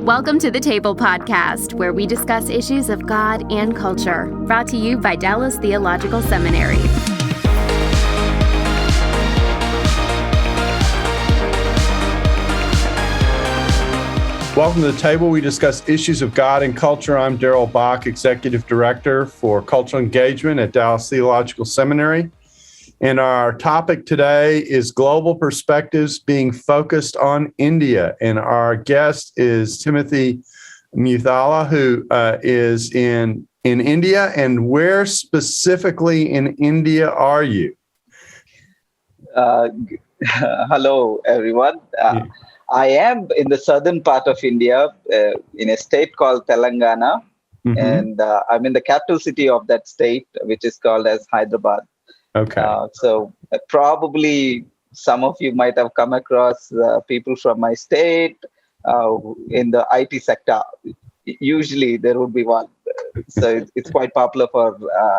Welcome to the Table Podcast, where we discuss issues of God and culture, brought to you by Dallas Theological Seminary. Welcome to the table. We discuss issues of God and culture. I'm Darrell, Bock, Executive Director for Cultural Engagement at Dallas Theological Seminary. And our topic today is global perspectives being focused on India. And our guest is Timothy Muthyala, who is in India. And where specifically in India are you? Hello, everyone. I am in the southern part of India, in a state called Telangana. Mm-hmm. And I'm in the capital city of that state, which is called as Hyderabad. Okay. So probably some of you might have come across people from my state in the IT sector. Usually there would be one. So it's quite popular for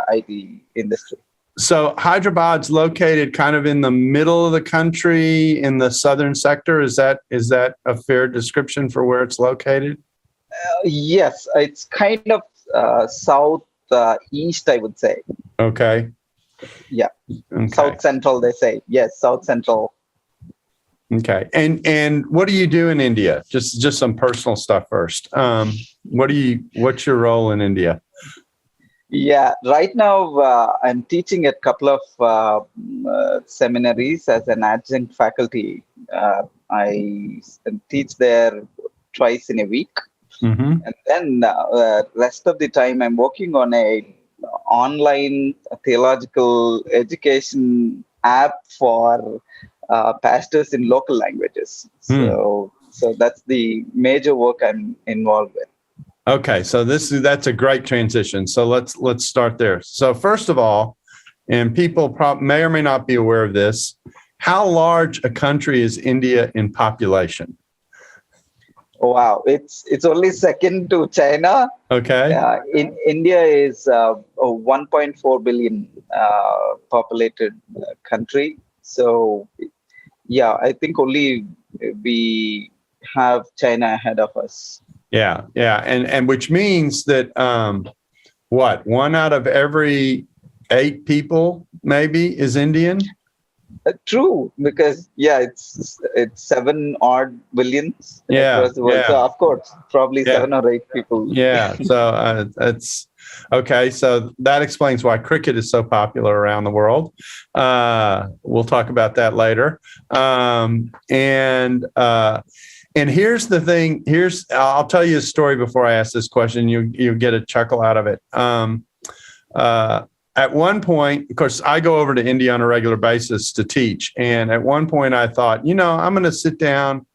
IT industry. So Hyderabad's located kind of in the middle of the country in the southern sector. Is that a fair description for where it's located? Yes, it's kind of southeast, I would say. Okay. Yeah. Okay. South Central, they say. Yes, South Central. Okay. And what do you do in India? Just some personal stuff first. What's your role in India? Yeah, right now I'm teaching at a couple of seminaries as an adjunct faculty. I teach there twice in a week. Mm-hmm. And then rest of the time I'm working on a online theological education app for pastors in local languages. So that's the major work I'm involved with. Okay, so that's a great transition. So let's start there. So first of all, and people may or may not be aware of this, how large a country is India in population? Wow, it's only second to China. Okay. In India is a 1.4 billion populated country. So, yeah, I think only we have China ahead of us. Yeah, and which means that one out of every 8 people maybe is Indian? True, because it's 7 odd billions across the world. Yeah. So of course, probably 7 or 8 people. Yeah, so it's okay. So that explains why cricket is so popular around the world. We'll talk about that later. And here's the thing. I'll tell you a story before I ask this question. You'll get a chuckle out of it. At one point, of course, I go over to India on a regular basis to teach. And at one point I thought, I'm going to sit down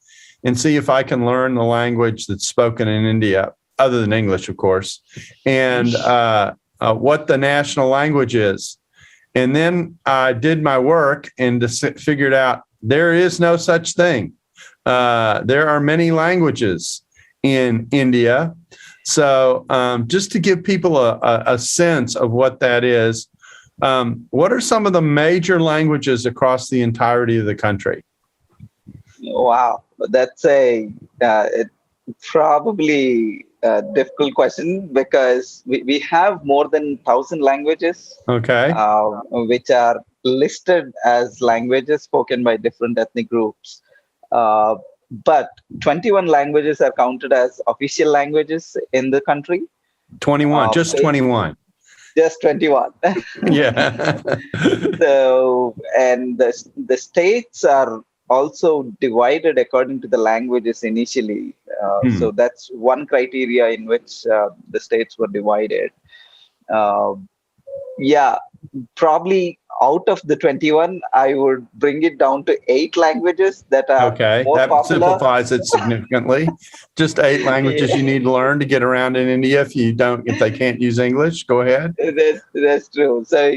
and see if I can learn the language that's spoken in India, other than English, of course, and what the national language is. And then I did my work and figured out there is no such thing. There are many languages in India. So just to give people a sense of what that is, what are some of the major languages across the entirety of the country? Wow, that's probably a difficult question because we have more than 1,000 languages. Okay. Which are listed as languages spoken by different ethnic groups. But 21 languages are counted as official languages in the country. 21, just 21. Just 21. Yeah. So, and the states are also divided according to the languages initially. So that's one criteria in which the states were divided. Probably out of the 21, I would bring it down to 8 languages that are more that popular. Simplifies it significantly. Just 8 languages you need to learn to get around in India if they can't use English. Go ahead. That's true. So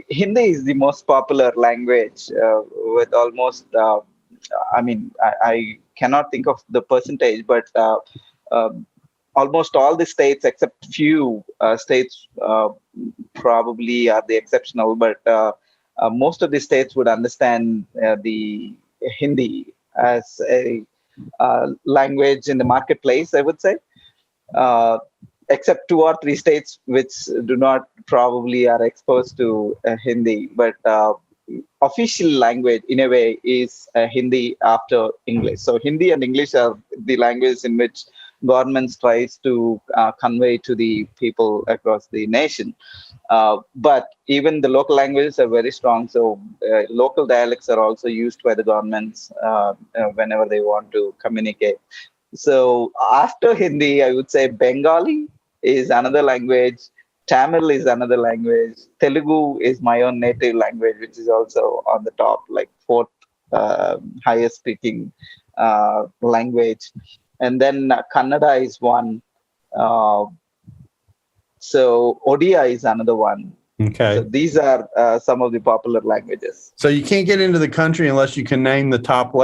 Hindi is the most popular language with almost, I cannot think of the percentage, but almost all the states except few states probably are the exceptional, but most of the states would understand the Hindi as a language in the marketplace, I would say. Except 2 or 3 states which do not probably are exposed to Hindi, but official language in a way is Hindi after English. So Hindi and English are the languages in which governments tries to convey to the people across the nation. But even the local languages are very strong. So local dialects are also used by the governments whenever they want to communicate. So after Hindi, I would say Bengali is another language. Tamil is another language. Telugu is my own native language, which is also on the top, like fourth highest speaking language. And then Kannada is one. So Odia is another one. Okay. So these are some of the popular languages. So you can't get into the country unless you can name the top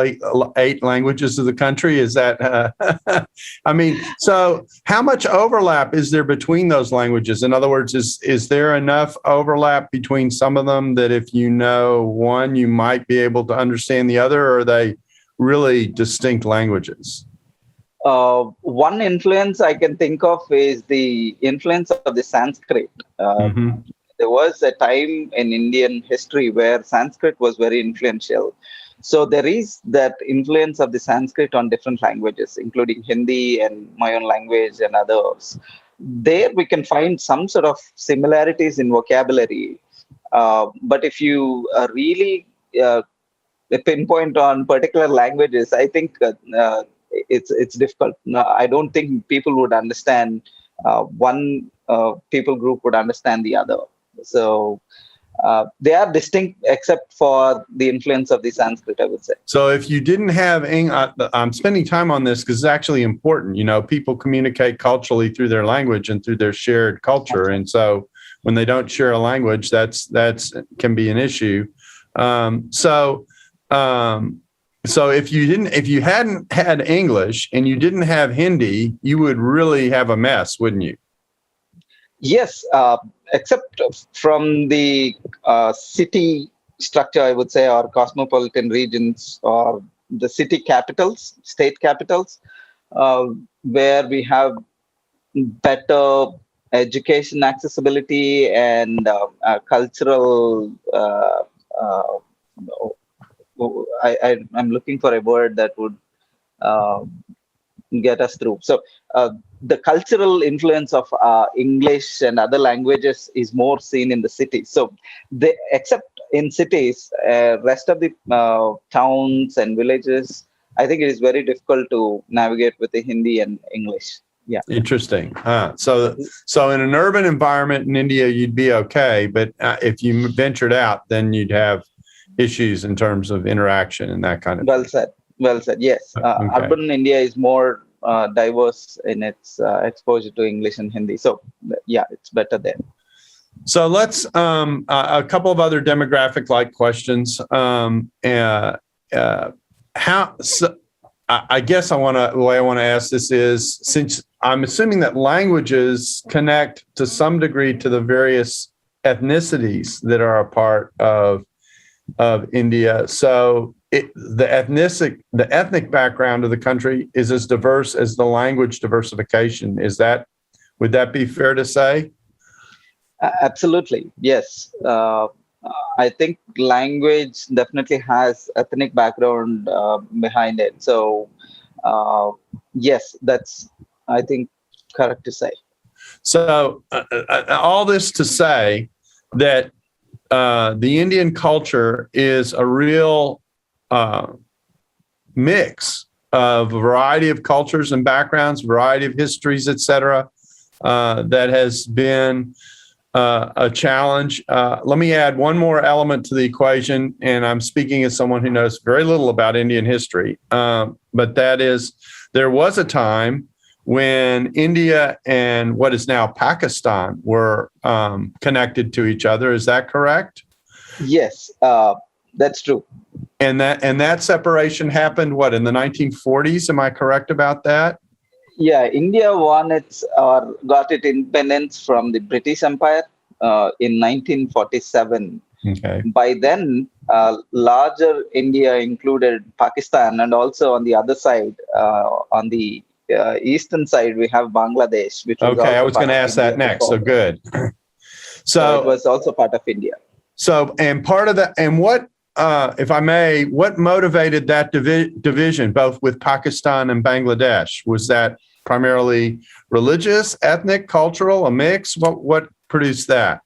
8 languages of the country. Is that, I mean, so how much overlap is there between those languages? In other words, is there enough overlap between some of them that if you know one, you might be able to understand the other, or are they really distinct languages? One influence I can think of is the influence of the Sanskrit. There was a time in Indian history where Sanskrit was very influential. So there is that influence of the Sanskrit on different languages, including Hindi and my own language and others. There we can find some sort of similarities in vocabulary. But if you really pinpoint on particular languages, I think it's difficult. I don't think people would understand one people group would understand the other. So they are distinct except for the influence of the Sanskrit, I would say. So if you didn't have I'm spending time on this because it's actually important. You know, people communicate culturally through their language and through their shared culture. And so when they don't share a language, that's can be an issue. So if you hadn't had English and you didn't have Hindi, you would really have a mess, wouldn't you? Yes, except from the city structure, I would say, or cosmopolitan regions, or the city capitals, state capitals, where we have better education accessibility and cultural. I'm looking for a word that would get us through. So the cultural influence of English and other languages is more seen in the cities. So except in cities, rest of the towns and villages, I think it is very difficult to navigate with the Hindi and English. Yeah. Interesting. So in an urban environment in India, you'd be okay. But if you ventured out, then you'd have issues in terms of interaction and that kind of thing. Well said. Yes. Okay. Urban India is more diverse in its exposure to English and Hindi. So, yeah, it's better there. So let's a couple of other demographic-like questions. I guess the way I want to ask this is, since I'm assuming that languages connect to some degree to the various ethnicities that are a part of India. So the ethnic background of the country is as diverse as the language diversification. Would that be fair to say? Absolutely. Yes. I think language definitely has ethnic background behind it. So, yes, that's, I think, correct to say. So all this to say that the Indian culture is a real mix of a variety of cultures and backgrounds, variety of histories, et cetera, that has been a challenge. Let me add one more element to the equation, and I'm speaking as someone who knows very little about Indian history, but that is, there was a time when India and what is now Pakistan were connected to each other. Is that correct? Yes, that's true. And that separation happened, what, in the 1940s? Am I correct about that? Yeah, India got its independence from the British Empire in 1947. Okay. By then, larger India included Pakistan, and also on the other side, on the eastern side, we have Bangladesh, which was Okay, I also was going part to of ask India that next. before. So good. So it was also part of India. So, and part of that, and what, if I may, what motivated that division, both with Pakistan and Bangladesh? Was that primarily religious, ethnic, cultural, a mix? What produced that?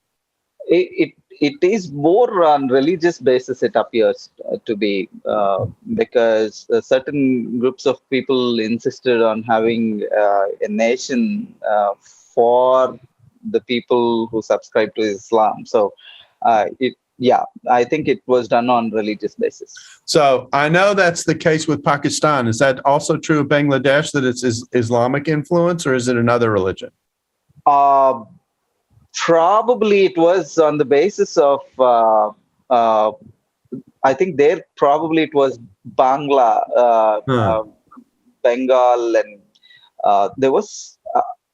It is more on religious basis, it appears to be, because certain groups of people insisted on having a nation for the people who subscribe to Islam. So I think it was done on religious basis. So I know that's the case with Pakistan. Is that also true of Bangladesh, that it's Islamic influence, or is it another religion? Probably it was on the basis of, I think there probably it was Bengal, and there was,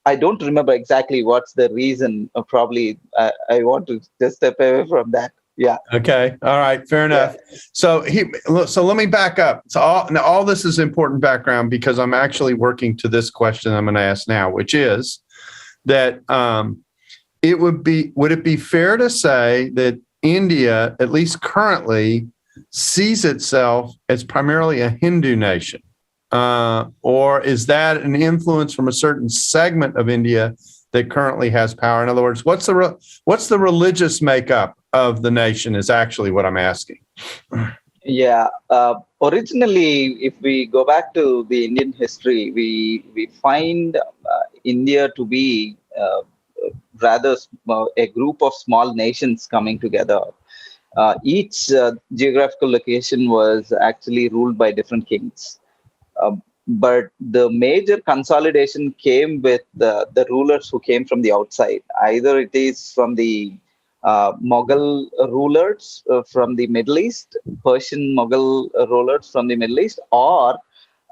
I don't remember exactly what's the reason. Probably I want to just step away from that. Yeah. Okay. All right. Fair enough. Yeah. So let me back up. So all this is important background, because I'm actually working to this question I'm going to ask now, which is that would it be fair to say that India, at least currently, sees itself as primarily a Hindu nation? Or is that an influence from a certain segment of India that currently has power? In other words, what's the religious makeup of the nation is actually what I'm asking. Yeah. Originally, if we go back to the Indian history, we find India to be rather a group of small nations coming together. Each geographical location was actually ruled by different kings. But the major consolidation came with the rulers who came from the outside. Either it is from the Mughal rulers from the Middle East, Persian Mughal rulers from the Middle East, or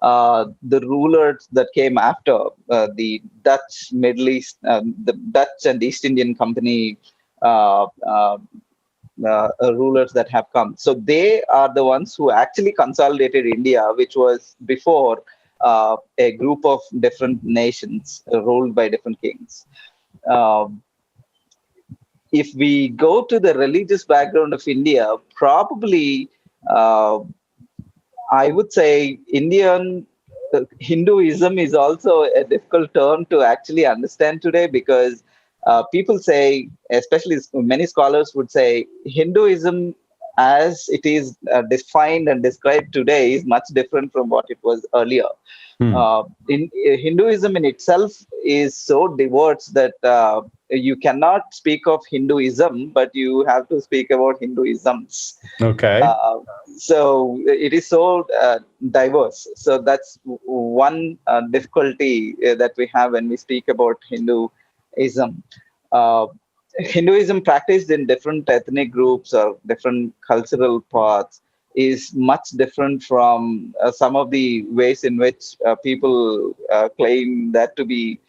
the rulers that came after the Dutch Middle East, the Dutch and East Indian Company rulers that have come. So they are the ones who actually consolidated India, which was before a group of different nations ruled by different kings. If we go to the religious background of India, probably I would say Hinduism is also a difficult term to actually understand today, because people say, especially many scholars would say, Hinduism as it is defined and described today is much different from what it was earlier. Hinduism in itself is so diverse that you cannot speak of Hinduism, but you have to speak about Hinduisms. Okay. So it is so diverse. So that's one difficulty that we have when we speak about Hinduism. Hinduism practiced in different ethnic groups or different cultural paths is much different from some of the ways in which people claim that to be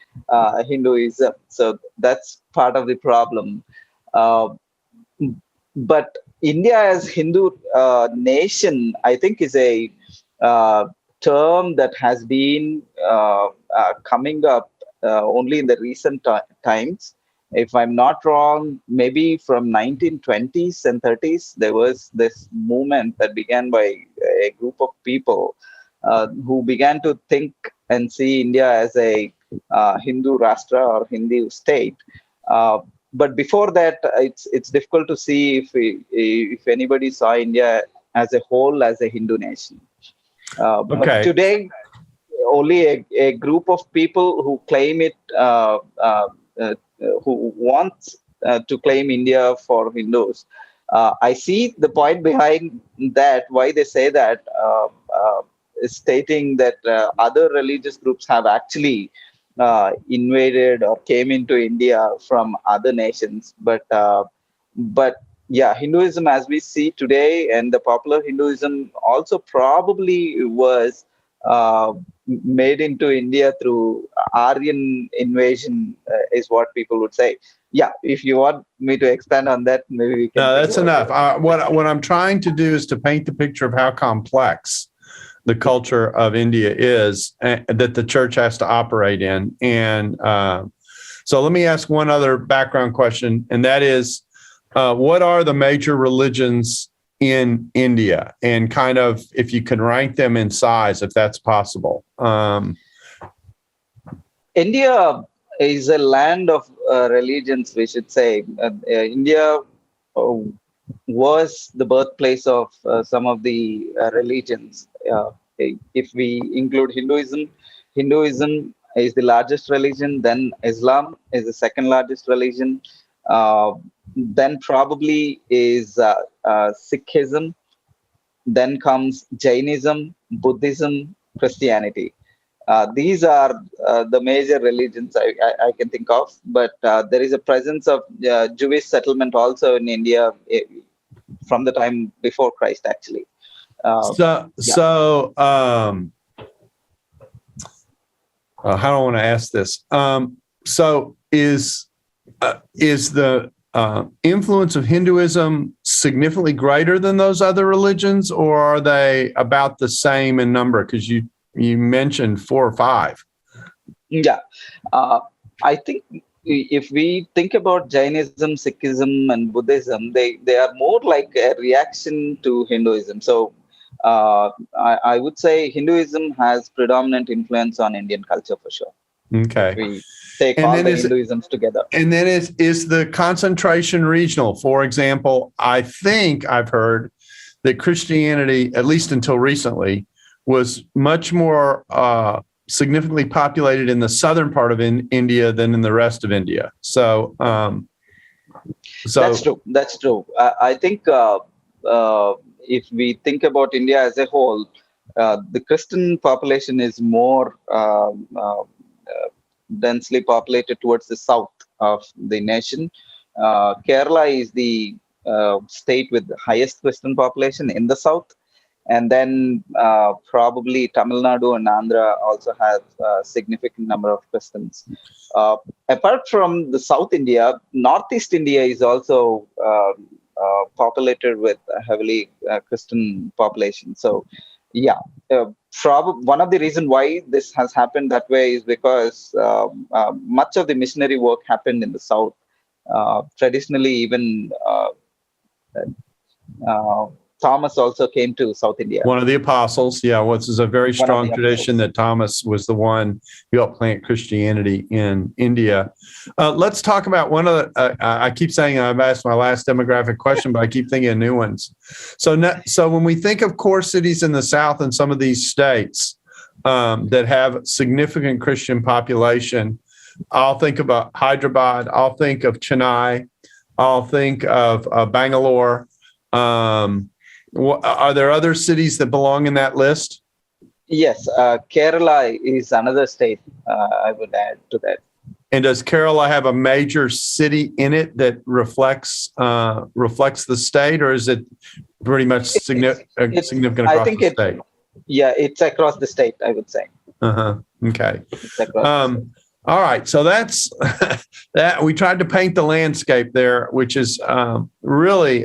Hinduism. So that's part of the problem. But India as Hindu nation, I think, is a term that has been coming up only in the recent times. If I'm not wrong, maybe from 1920s and 30s, there was this movement that began by a group of people who began to think and see India as a Hindu Rashtra or Hindu state. But before that, it's difficult to see if anybody saw India as a whole as a Hindu nation. But today, only a group of people who claim it, who want to claim India for Hindus. I see the point behind that, why they say that, stating that other religious groups have actually invaded or came into India from other nations. But yeah, Hinduism as we see today and the popular Hinduism also probably was made into India through Aryan invasion, is what people would say. Yeah, if you want me to expand on that, maybe we can. No, that's enough. What I'm trying to do is to paint the picture of how complex the culture of India is that the church has to operate in. And so let me ask one other background question, and that is, what are the major religions in India? And kind of, if you can rank them in size, if that's possible. India is a land of religions, we should say. India was the birthplace of some of the religions. If we include Hinduism, Hinduism is the largest religion, then Islam is the second largest religion, then probably is Sikhism, then comes Jainism, Buddhism, Christianity. These are the major religions I can think of, but there is a presence of Jewish settlement also in India from the time before Christ, actually. How do I want to ask this? So is the influence of Hinduism significantly greater than those other religions, or are they about the same in number? Because you mentioned 4 or 5. Yeah, I think if we think about Jainism, Sikhism, and Buddhism, they are more like a reaction to Hinduism. So I would say Hinduism has predominant influence on Indian culture for sure. Okay. If we take all the Hinduisms together. And then is the concentration regional? For example, I think I've heard that Christianity, at least until recently, was much more significantly populated in the southern part of India than in the rest of India. So that's true. That's true. I think if we think about India as a whole, the Christian population is more densely populated towards the south of the nation. Kerala is the state with the highest Christian population in the south. And then probably Tamil Nadu and Andhra also have a significant number of Christians. Apart from the South India, Northeast India is also populated with a heavily Christian population. So, yeah, one of the reasons why this has happened that way is because much of the missionary work happened in the South. Traditionally, even Thomas also came to South India. One of the apostles, yeah, which is a very strong tradition that Thomas was the one who helped plant Christianity in India. Let's talk about one of the, I keep saying I've asked my last demographic question, but I keep thinking of new ones. So when we think of core cities in the South and some of these states that have significant Christian population, I'll think about Hyderabad, I'll think of Chennai, I'll think of Bangalore. Are there other cities that belong in that list? Yes, Kerala is another state I would add to that. And does Kerala have a major city in it that reflects the state, or is it pretty much significant across the state? Yeah, it's across the state, I would say. Okay. All right. So that's that. We tried to paint the landscape there, which is really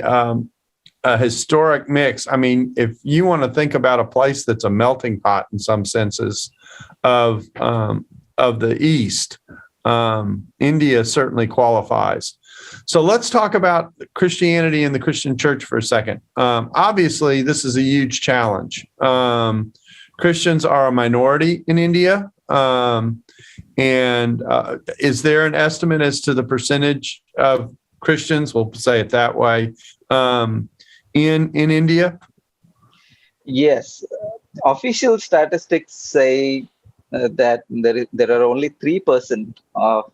a historic mix. I mean, if you want to think about a place that's a melting pot in some senses of the East, India certainly qualifies. So let's talk about Christianity and the Christian church for a second. Obviously, this is a huge challenge. Christians are a minority in India. And is there an estimate as to the percentage of Christians, we'll say it that way, in India? Yes. Official statistics say that there are only 3% of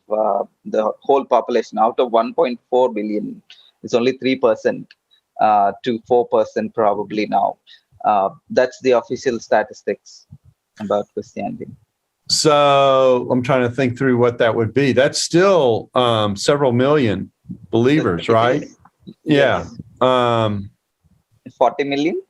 the whole population out of 1.4 billion. It's only 3% to 4% probably now. That's the official statistics about Christianity. So I'm trying to think through what that would be. That's still several million believers, right? Yes. Yeah. 40 million?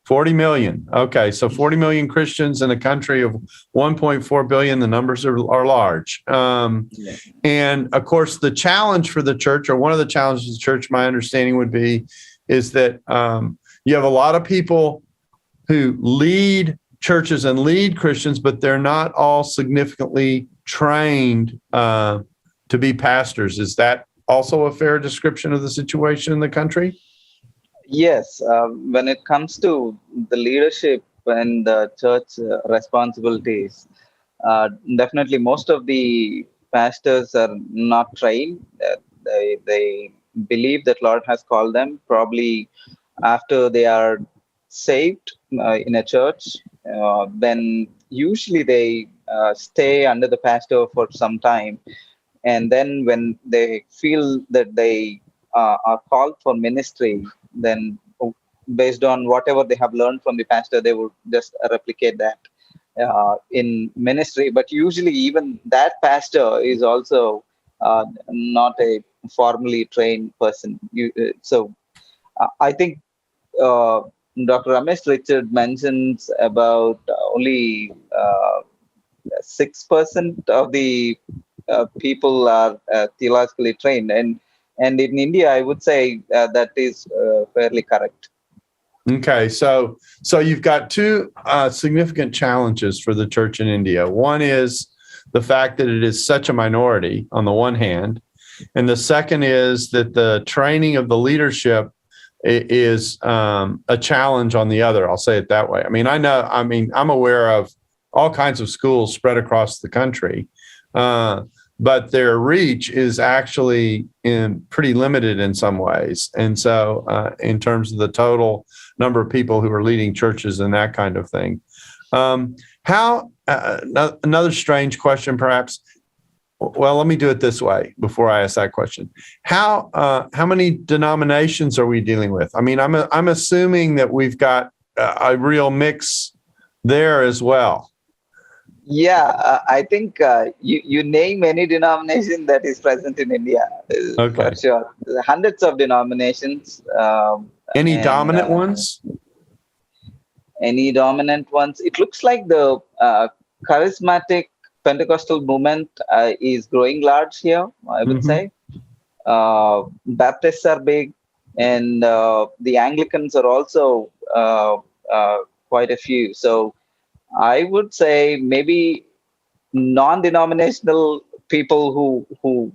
40 million. Okay, so 40 million Christians in a country of 1.4 billion. The numbers are large. And of course, the challenge for the church, or one of the challenges of the church, my understanding would be, is that you have a lot of people who lead churches and lead Christians, but they're not all significantly trained to be pastors. Is that also a fair description of the situation in the country? Yes, when it comes to the leadership and the church responsibilities, definitely most of the pastors are not trained. They believe that Lord has called them probably after they are saved in a church. Then usually they stay under the pastor for some time, and then when they feel that they are called for ministry, then based on whatever they have learned from the pastor, they would just replicate that in ministry. But usually even that pastor is also not a formally trained person. So I think Dr. Ramesh Richard mentions about only 6% of the people are theologically trained, and in India, I would say that is fairly correct. Okay, so you've got two significant challenges for the church in India. One is the fact that it is such a minority on the one hand, and the second is that the training of the leadership is a challenge on the other. I'll say it that way. I'm aware of all kinds of schools spread across the country, but their reach is actually pretty limited in some ways. And so in terms of the total number of people who are leading churches and that kind of thing. Another strange question, perhaps. Well, let me do it this way before I ask that question. How many denominations are we dealing with? I mean, I'm assuming that we've got a real mix there as well. Yeah, I think you name any denomination that is present in India, Okay. For sure. Hundreds of denominations. Any dominant ones? Any dominant ones? It looks like the charismatic Pentecostal movement is growing large here, I would say. Baptists are big, and the Anglicans are also quite a few. So I would say maybe non-denominational people who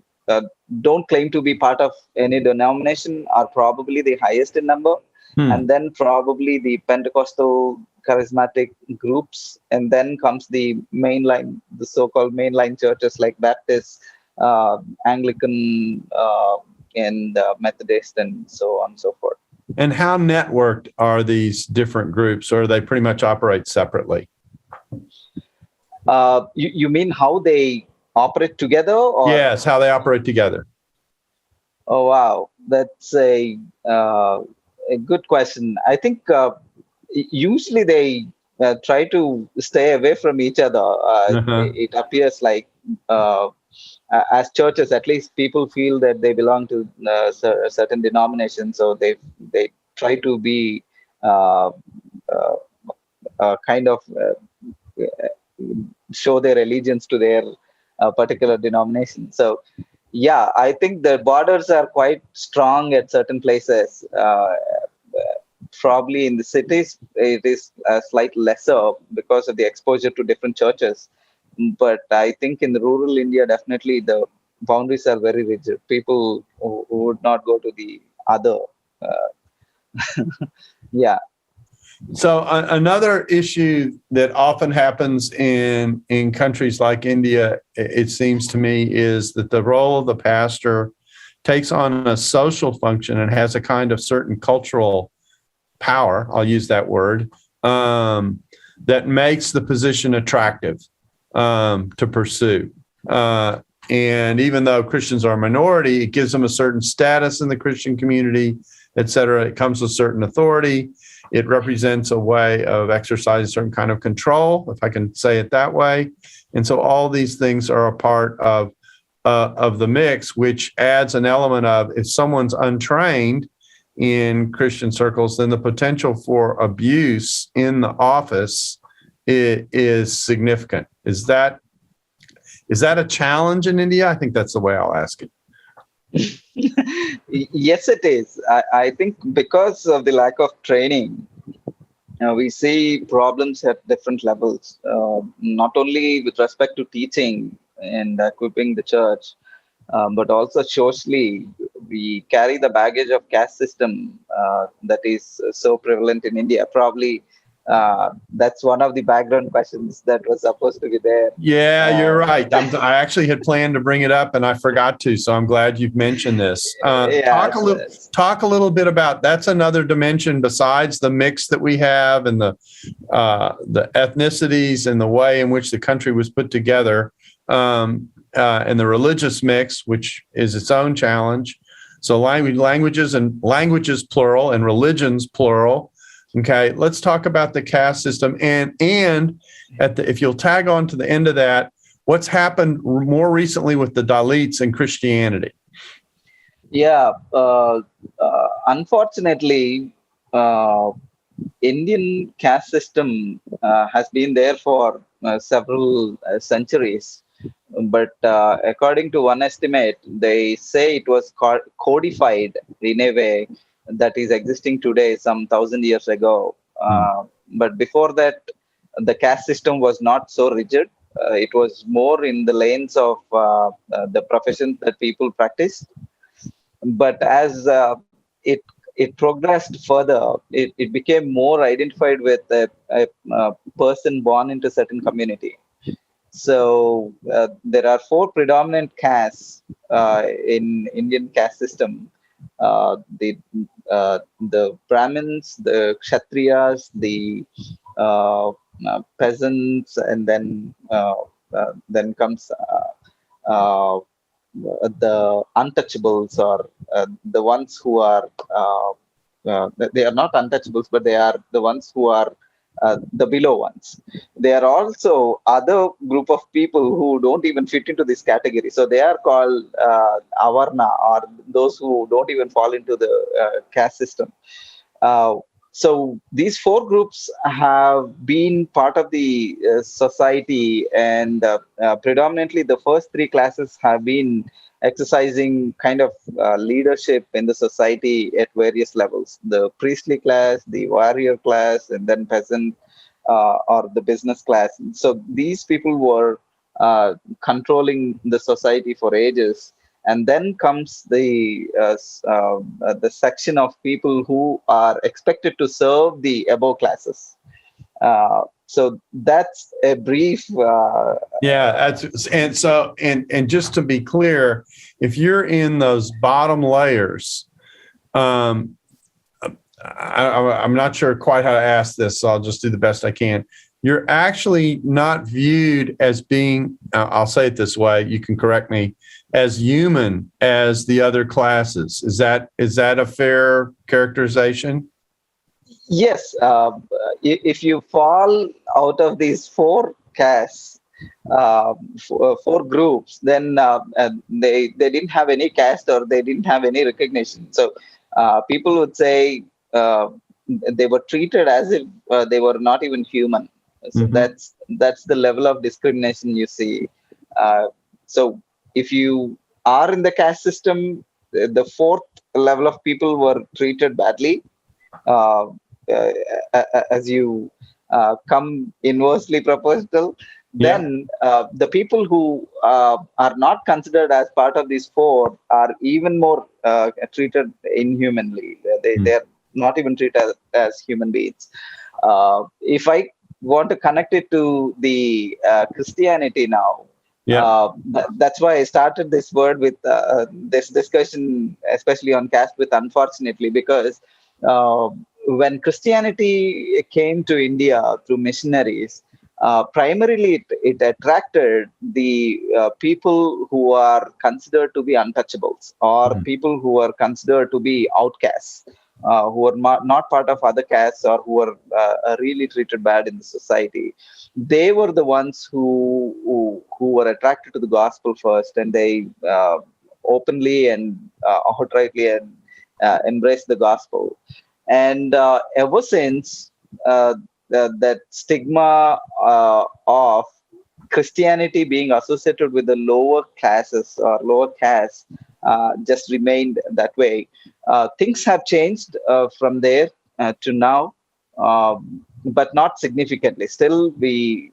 don't claim to be part of any denomination are probably the highest in number. And then probably the Pentecostal charismatic groups, and then comes the mainline, the so-called mainline churches like Baptist, Anglican, and Methodist, and so on and so forth. And how networked are these different groups, or they pretty much operate separately? You mean how they operate together? Or? Yes, how they operate together. Oh, wow. That's a good question. I think usually they try to stay away from each other. It appears like as churches, at least people feel that they belong to a certain denomination, so they try to be kind of show their allegiance to their particular denomination. So, yeah, I think the borders are quite strong at certain places. Probably in the cities, it is slightly lesser because of the exposure to different churches. But I think in the rural India, definitely the boundaries are very rigid. People who would not go to the other. Yeah. So another issue that often happens in countries like India, it seems to me, is that the role of the pastor takes on a social function and has a kind of certain cultural power, I'll use that word, that makes the position attractive to pursue. And even though Christians are a minority, it gives them a certain status in the Christian community, et cetera. It comes with certain authority. It represents a way of exercising a certain kind of control, if I can say it that way. And so all these things are a part of the mix, which adds an element of, if someone's untrained in Christian circles, then the potential for abuse in the office is significant. Is that a challenge in India? I think that's the way I'll ask it. Yes, it is. I think because of the lack of training, we see problems at different levels, not only with respect to teaching and equipping the church, but also socially. We carry the baggage of caste system that is so prevalent in India. Probably that's one of the background questions that was supposed to be there. Yeah, you're right. I actually had planned to bring it up and I forgot to, so I'm glad you've mentioned this. Talk a little bit about, that's another dimension besides the mix that we have and the ethnicities and the way in which the country was put together, and the religious mix, which is its own challenge. So languages plural and religions plural. Okay, let's talk about the caste system and if you'll tag on to the end of that, what's happened more recently with the Dalits and Christianity? Yeah, unfortunately, Indian caste system has been there for several centuries. But according to one estimate, they say it was codified in a way that is existing today some 1,000 years ago. But before that, the caste system was not so rigid. It was more in the lanes of the professions that people practiced. But as it progressed further, it became more identified with a person born into certain community. So there are four predominant castes in Indian caste system: the Brahmins, the Kshatriyas, the peasants, and then comes the untouchables, or the ones who are they are not untouchables, but they are the ones who are the below ones. There are also other group of people who don't even fit into this category. So they are called Avarna, or those who don't even fall into the caste system. So these four groups have been part of the society, and predominantly the first three classes have been exercising kind of leadership in the society at various levels: the priestly class, the warrior class, and then peasant or the business class. So these people were controlling the society for ages. And then comes the section of people who are expected to serve the above classes. So that's a brief. And just to be clear, if you're in those bottom layers, I'm not sure quite how to ask this, so I'll just do the best I can. You're actually not viewed as being, I'll say it this way, you can correct me, as human as the other classes. Is that a fair characterization? Yes. If you fall out of these four castes, four groups, then they didn't have any caste, or they didn't have any recognition. So people would say they were treated as if they were not even human. So that's the level of discrimination you see. So if you are in the caste system, the fourth level of people were treated badly. As you come inversely proportional, then the people who are not considered as part of these four are even more treated inhumanly. They're not even treated as human beings. If I want to connect it to the Christianity now, that's why I started this word with this discussion, especially on caste, with unfortunately, because when Christianity came to India through missionaries, primarily it attracted the people who are considered to be untouchables, or people who are considered to be outcasts, who are not part of other castes, or who are really treated bad in the society. They were the ones who were attracted to the gospel first, and they openly and outrightly and embrace the gospel. And ever since, that stigma of Christianity being associated with the lower classes or lower caste just remained that way. Things have changed from there to now, but not significantly. Still, we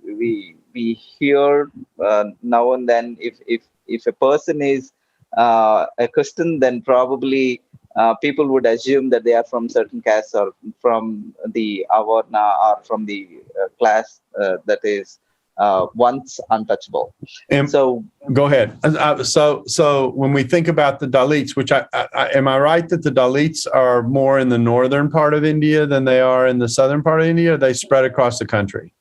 hear now and then, if a person is a Christian, then probably people would assume that they are from certain caste or from the Avarna or from the class that is once untouchable. And So go ahead. So when we think about the Dalits, which am I right that the Dalits are more in the northern part of India than they are in the southern part of India? Or are they spread across the country?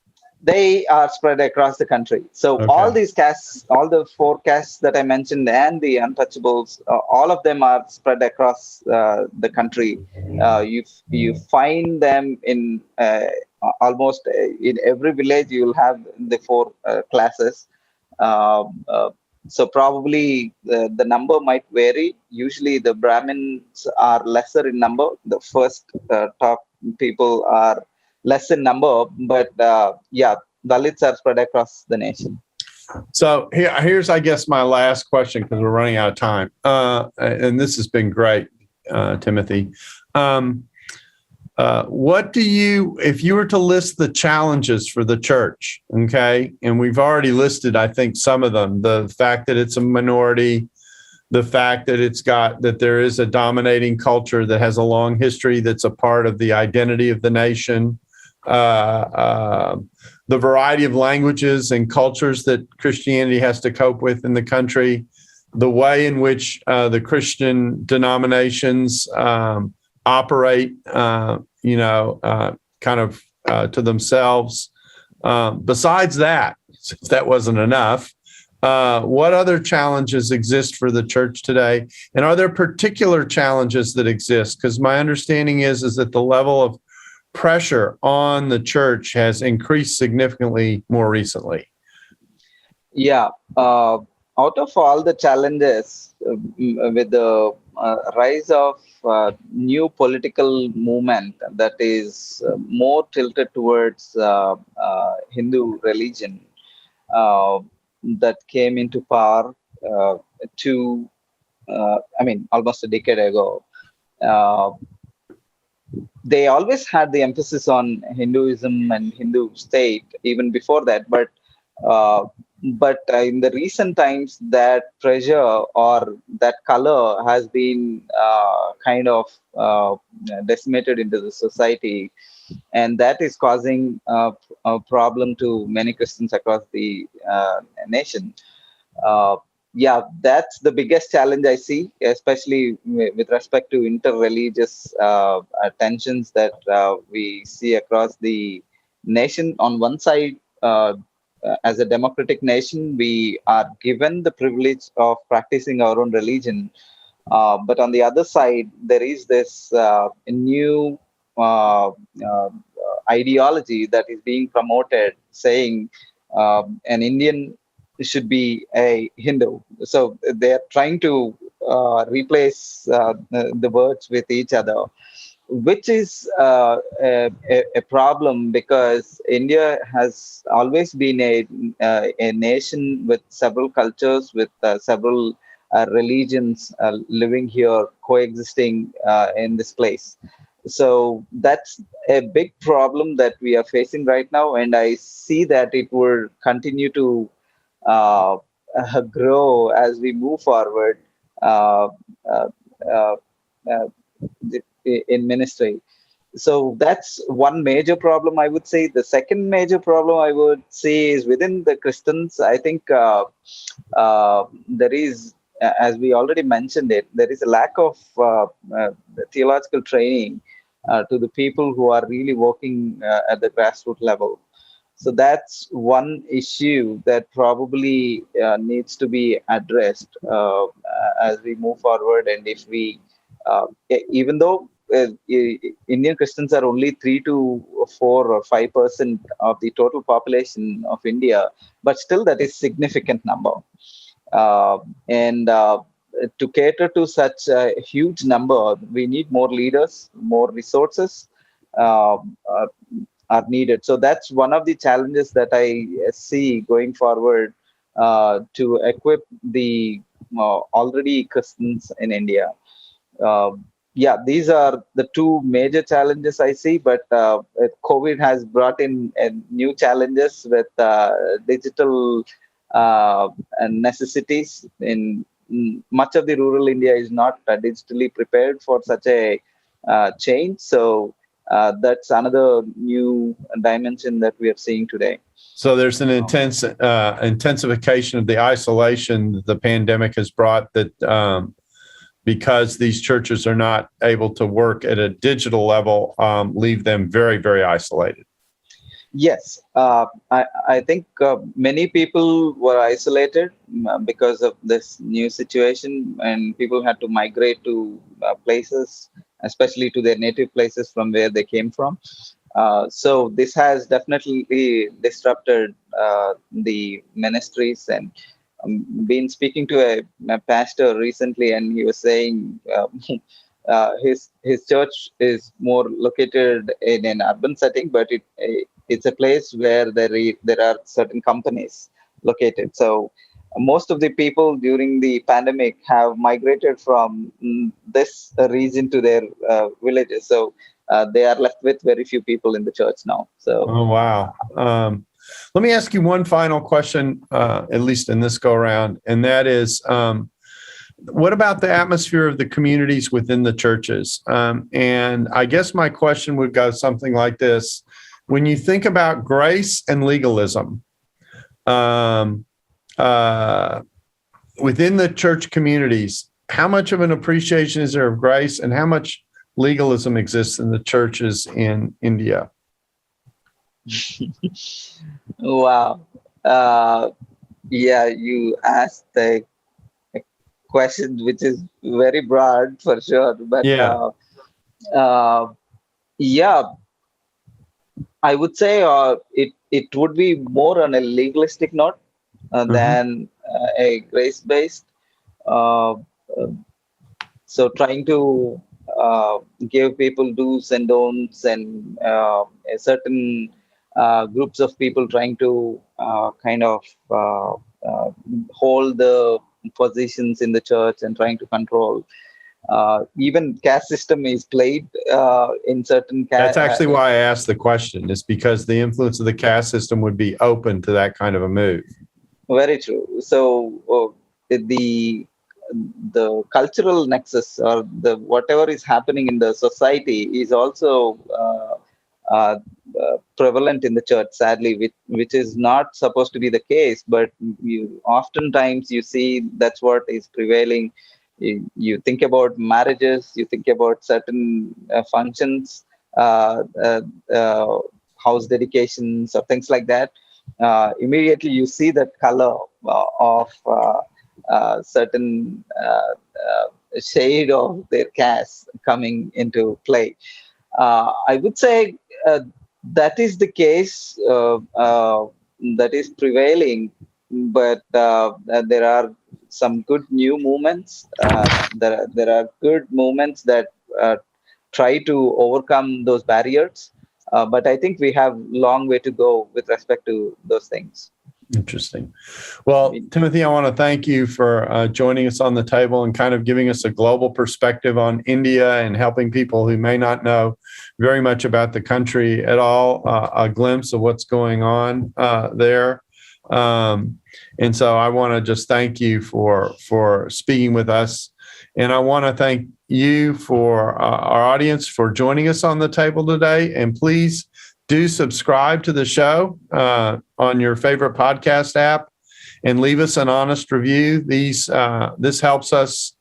they are spread across the country. So all these castes, all the 4 castes that I mentioned and the untouchables, all of them are spread across the country. You find them in almost in every village. You'll have the 4 classes. So probably the number might vary. Usually the Brahmins are lesser in number. The first top people are less in number, but Dalits are spread across the nation. So here's, I guess, my last question, because we're running out of time. And this has been great, Timothy. What do you, if you were to list the challenges for the church, okay, and we've already listed, I think, some of them, the fact that it's a minority, the fact that there is a dominating culture that has a long history that's a part of the identity of the nation, the variety of languages and cultures that Christianity has to cope with in the country, the way in which the Christian denominations operate, kind of to themselves. Besides that, if that wasn't enough, what other challenges exist for the church today? And are there particular challenges that exist? Because my understanding is that the level of pressure on the church has increased significantly more recently. Yeah. Out of all the challenges, with the rise of new political movement that is more tilted towards Hindu religion, that came into power almost a decade ago. They always had the emphasis on Hinduism and Hindu state even before that, but in the recent times, that pressure or that color has been kind of decimated into the society, and that is causing a problem to many Christians across the nation. That's the biggest challenge I see, especially with respect to interreligious tensions that we see across the nation. On one side, as a democratic nation, we are given the privilege of practicing our own religion. But on the other side, there is this new ideology that is being promoted, saying an Indian should be a Hindu. So they're trying to replace the words with each other, which is a problem, because India has always been a nation with several cultures, with several religions living here, coexisting in this place. So that's a big problem that we are facing right now, and I see that it will continue to grow as we move forward in ministry. So that's one major problem, I would say. The second major problem I would say is within the Christians. I think there is, as we already mentioned it, there is a lack of theological training to the people who are really working at the grassroots level. So that's one issue that probably needs to be addressed as we move forward. And if we, even though Indian Christians are only 3 to 4 or 5% of the total population of India, but still that is significant number. And to cater to such a huge number, we need more leaders, more resources uh, uh, are needed. So that's one of the challenges that I see going forward to equip the already Christians in India. Uh, yeah, these are the two major challenges I see, but COVID has brought in new challenges with digital necessities. In much of the rural India is not digitally prepared for such a change. So that's another new dimension that we are seeing today. So there's an intense intensification of the isolation that the pandemic has brought, that because these churches are not able to work at a digital level, leave them very, very isolated. Yes, I think many people were isolated because of this new situation, and people had to migrate to places, especially to their native places from where they came from. So this has definitely disrupted the ministries, and been speaking to a pastor recently, and he was saying his church is more located in an urban setting, but it's a place where there are certain companies located. So most of the people during the pandemic have migrated from this region to their villages. So they are left with very few people in the church now. So, oh wow. Let me ask you one final question, at least in this go around, and that is, what about the atmosphere of the communities within the churches? And I guess my question would go something like this: when you think about grace and legalism within the church communities, how much of an appreciation is there of grace, and how much legalism exists in the churches in India? Wow. Yeah, you asked a question which is very broad for sure. But yeah, I would say it would be more on a legalistic note than a grace-based. So trying to give people do's and don'ts, and a certain groups of people trying to kind of hold the positions in the church and trying to control. Even caste system is played in certain caste. That's actually why I asked the question, is because the influence of the caste system would be open to that kind of a move. Very true. So the cultural nexus, or the whatever is happening in the society, is also prevalent in the church, sadly, which is not supposed to be the case, but oftentimes you see that's what is prevailing. You think about marriages, you think about certain functions, house dedications or things like that. Immediately you see that color of certain shade of their caste coming into play. I would say that is the case, that is prevailing, but there are some good new movements. There are good movements that try to overcome those barriers, but I think we have a long way to go with respect to those things. Interesting. Well, Timothy, I want to thank you for joining us on the table and kind of giving us a global perspective on India and helping people who may not know very much about the country at all, a glimpse of what's going on there. And so I want to just thank you for speaking with us. And I want to thank you for our audience for joining us on the table today. And please do subscribe to the show on your favorite podcast app and leave us an honest review. This helps us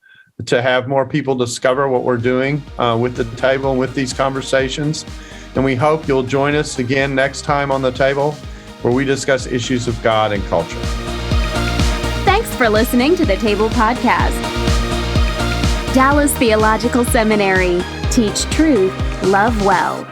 to have more people discover what we're doing with the table and with these conversations. And we hope you'll join us again next time on the table, where we discuss issues of God and culture. Thanks for listening to the Table Podcast. Dallas Theological Seminary. Teach truth, love well.